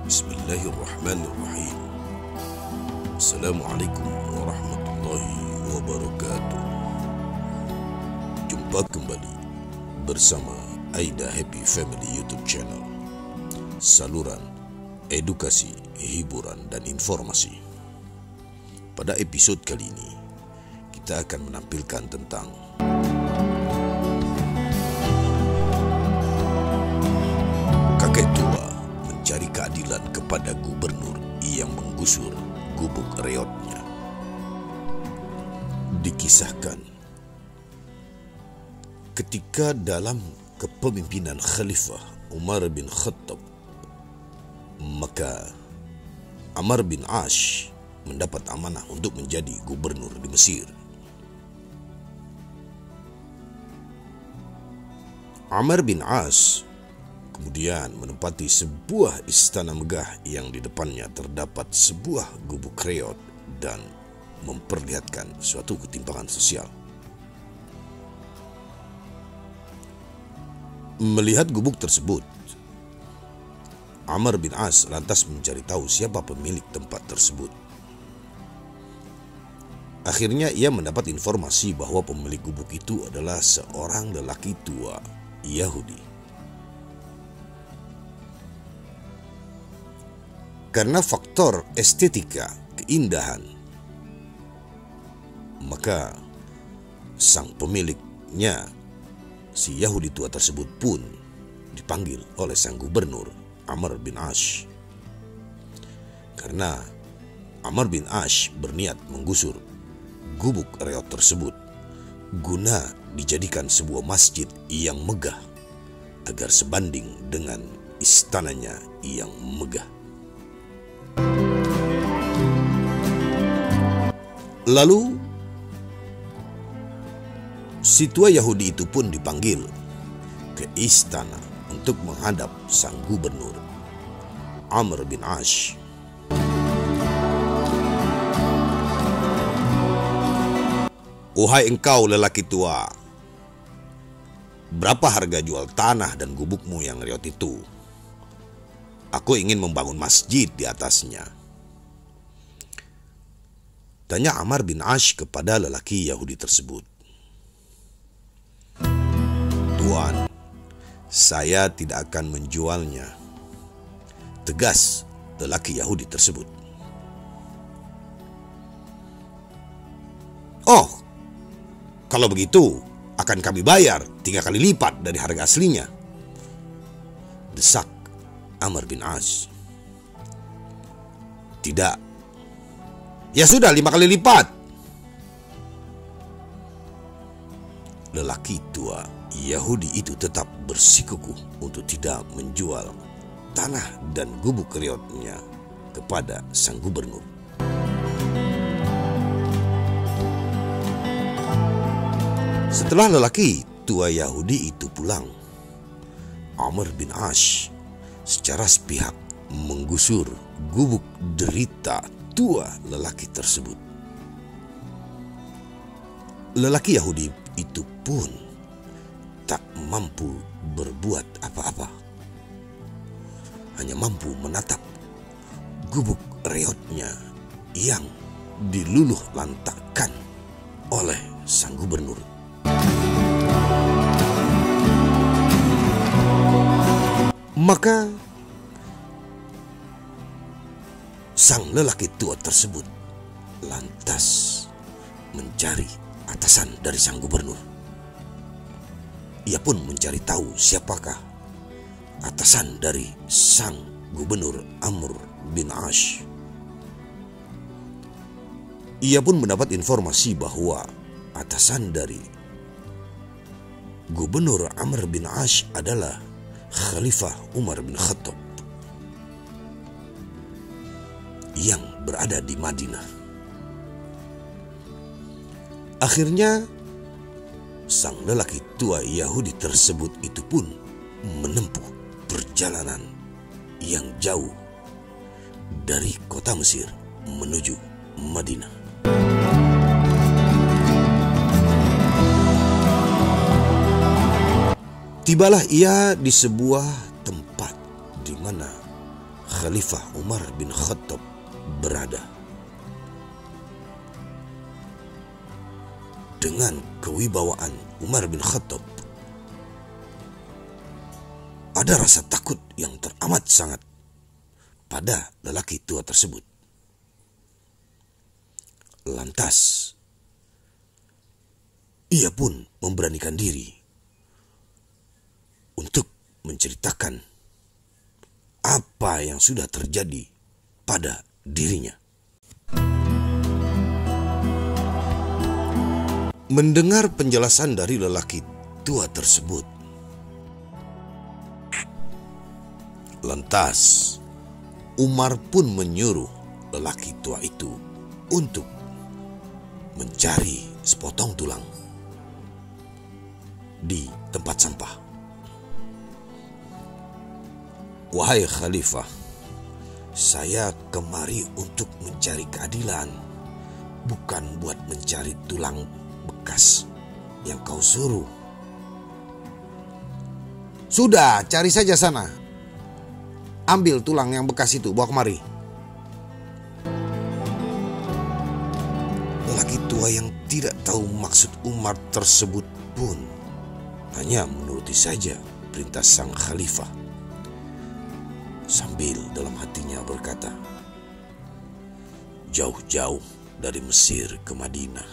Bismillahirrahmanirrahim. Assalamualaikum warahmatullahi wabarakatuh. Jumpa kembali bersama Aida Happy Family YouTube channel, saluran edukasi, hiburan, dan informasi. Pada episode kali ini, kita akan menampilkan tentang kakek tua mencari keadilan kepada gubernur yang menggusur gubuk reotnya. Dikisahkan, ketika dalam kepemimpinan Khalifah Umar bin Khattab, maka Amr bin Ash mendapat amanah untuk menjadi gubernur di Mesir. Amr bin Ash kemudian menempati sebuah istana megah yang di depannya terdapat sebuah gubuk reot dan memperlihatkan suatu ketimpangan sosial. Melihat gubuk tersebut, Amr bin As lantas mencari tahu siapa pemilik tempat tersebut. Akhirnya ia mendapat informasi bahwa pemilik gubuk itu adalah seorang lelaki tua Yahudi. Karena faktor estetika, keindahan, maka sang pemiliknya, si Yahudi tua tersebut pun dipanggil oleh sang gubernur Amr bin Ash. Karena Amr bin Ash berniat menggusur gubuk reot tersebut guna dijadikan sebuah masjid yang megah agar sebanding dengan istananya yang megah. Lalu si tua Yahudi itu pun dipanggil ke istana untuk menghadap sang gubernur Amr bin Ash. "Wahai engkau lelaki tua, berapa harga jual tanah dan gubukmu yang reot itu? Aku ingin membangun masjid di atasnya," tanya Amr bin Ash kepada lelaki Yahudi tersebut. "Tuan, saya tidak akan menjualnya," tegas lelaki Yahudi tersebut. "Oh, kalau begitu akan kami bayar 3 kali lipat dari harga aslinya," desak Amr bin As. "Tidak. Ya sudah, 5 kali lipat." Lelaki tua Yahudi itu tetap bersikukuh untuk tidak menjual tanah dan gubuk reotnya kepada sang gubernur. Setelah lelaki tua Yahudi itu pulang, Amr bin Ash secara sepihak menggusur gubuk derita tua lelaki tersebut. Lelaki Yahudi itu pun tak mampu berbuat apa-apa, hanya mampu menatap gubuk reotnya yang diluluh lantakkan oleh sang gubernur. Maka sang lelaki tua tersebut lantas mencari atasan dari sang gubernur. Ia pun mencari tahu siapakah atasan dari sang gubernur Amr bin Ash. Ia pun mendapat informasi bahwa atasan dari gubernur Amr bin Ash adalah Khalifah Umar bin Khattab yang berada di Madinah. Akhirnya sang lelaki tua Yahudi tersebut itu pun menempuh perjalanan yang jauh dari kota Mesir menuju Madinah. Tibalah ia di sebuah tempat di mana Khalifah Umar bin Khattab berada. Dengan kewibawaan Umar bin Khattab, ada rasa takut yang teramat sangat pada lelaki tua tersebut. Lantas, ia pun memberanikan diri untuk menceritakan apa yang sudah terjadi pada dirinya. Mendengar penjelasan dari lelaki tua tersebut, lantas Umar pun menyuruh lelaki tua itu untuk mencari sepotong tulang di tempat sampah. Wahai Khalifah, saya kemari untuk mencari keadilan, bukan buat mencari tulang bekas yang kau suruh. Sudah, cari saja sana. Ambil tulang yang bekas itu, bawa kemari. Lelaki tua yang tidak tahu maksud Umar tersebut pun hanya menuruti saja perintah sang khalifah, sambil dalam hatinya berkata, jauh-jauh dari Mesir ke Madinah,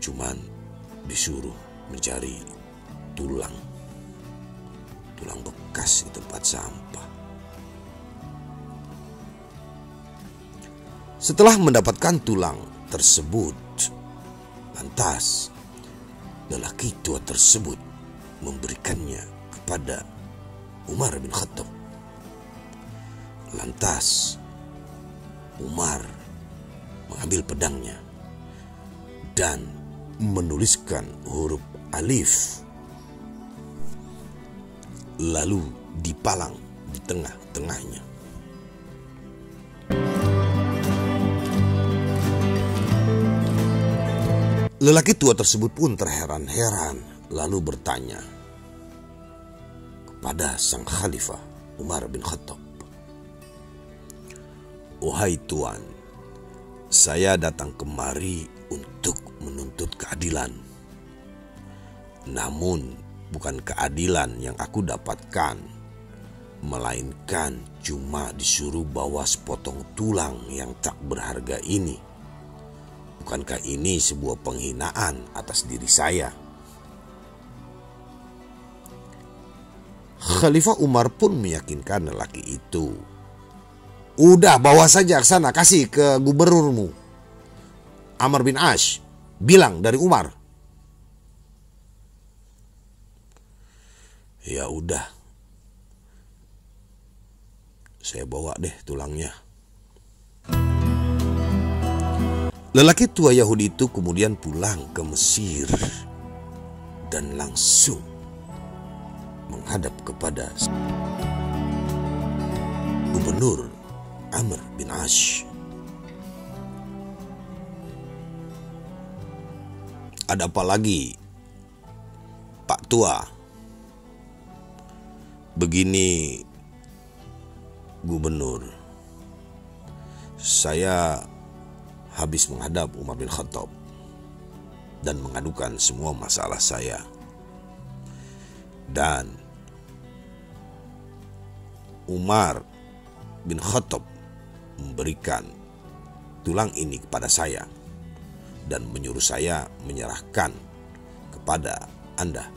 cuman disuruh mencari tulang bekas di tempat sampah. Setelah mendapatkan tulang tersebut, lantas lelaki tua tersebut memberikannya kepada Umar bin Khattab. Lantas Umar mengambil pedangnya dan menuliskan huruf alif, lalu dipalang di tengah-tengahnya. Lelaki tua tersebut pun terheran-heran, lalu bertanya kepada sang khalifah Umar bin Khattab, "Wahai tuan, saya datang kemari untuk menuntut keadilan. Namun bukan keadilan yang aku dapatkan, melainkan cuma disuruh bawa sepotong tulang yang tak berharga ini. Bukankah ini sebuah penghinaan atas diri saya?" Khalifah Umar pun meyakinkan lelaki itu, "Udah, bawa saja ke sana, kasih ke gubernurmu, Amr bin Ash, bilang dari Umar." "Ya udah, saya bawa deh tulangnya." Lelaki tua Yahudi itu kemudian pulang ke Mesir dan langsung menghadap kepada gubernur Amr bin Ash. "Ada apa lagi, Pak Tua?" "Begini, Gubernur, saya habis menghadap Umar bin Khattab dan mengadukan semua masalah saya. Dan Umar bin Khattab memberikan tulang ini kepada saya dan menyuruh saya menyerahkan kepada Anda."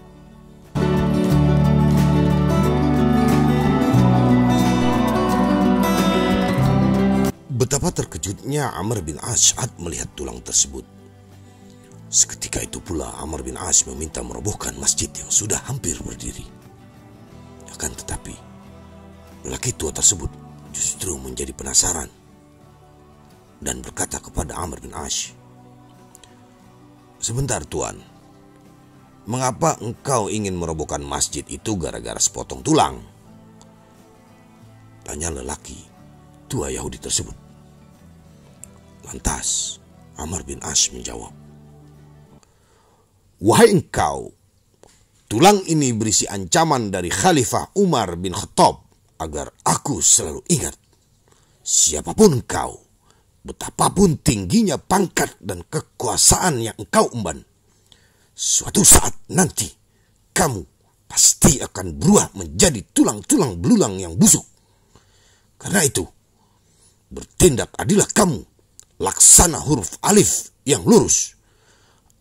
Betapa terkejutnya Amr bin Ash saat melihat tulang tersebut. Seketika itu pula Amr bin Ash meminta merobohkan masjid yang sudah hampir berdiri. Akan tetapi lelaki tua tersebut justru menjadi penasaran dan berkata kepada Amr bin Ash, "Sebentar Tuan, mengapa engkau ingin merobohkan masjid itu gara-gara sepotong tulang?" tanya lelaki tua Yahudi tersebut. Lantas Amr bin Ash menjawab, "Wahai engkau, tulang ini berisi ancaman dari Khalifah Umar bin Khattab agar aku selalu ingat, siapapun kau, betapapun tingginya pangkat dan kekuasaan yang engkau emban, suatu saat nanti kamu pasti akan berubah menjadi tulang-tulang belulang yang busuk. Karena itu, bertindak adillah kamu, laksana huruf alif yang lurus,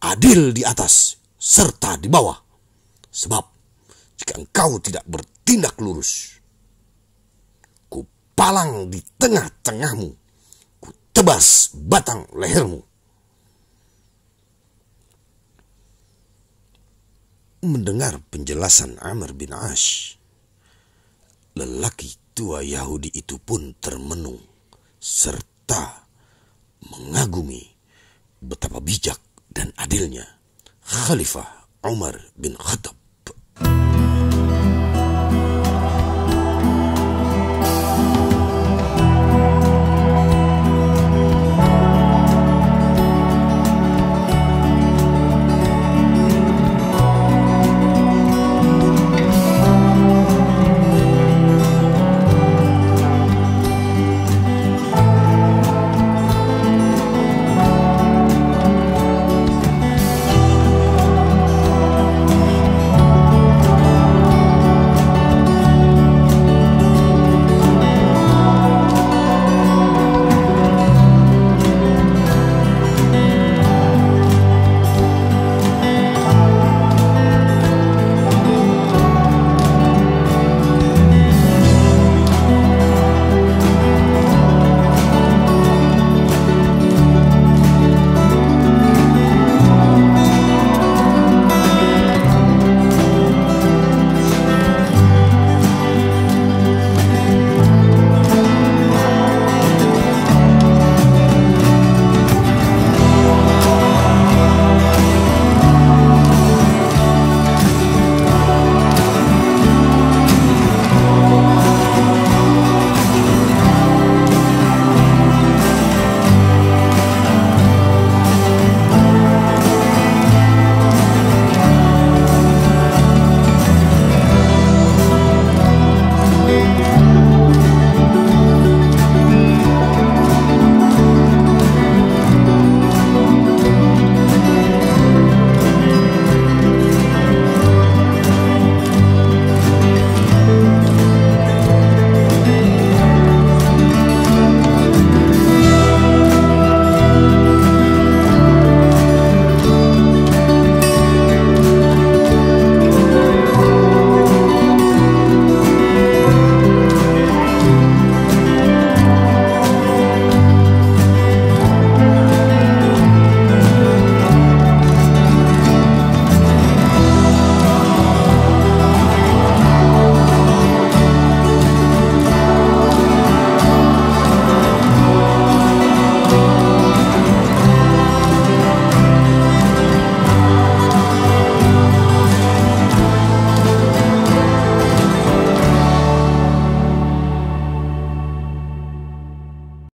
adil di atas serta di bawah. Sebab jika engkau tidak bertindak lurus, ku palang di tengah-tengahmu, ku tebas batang lehermu. Mendengar penjelasan Amr bin Ash, lelaki tua Yahudi itu pun termenung serta mengagumi betapa bijak dan adilnya Khalifah Umar bin Khattab.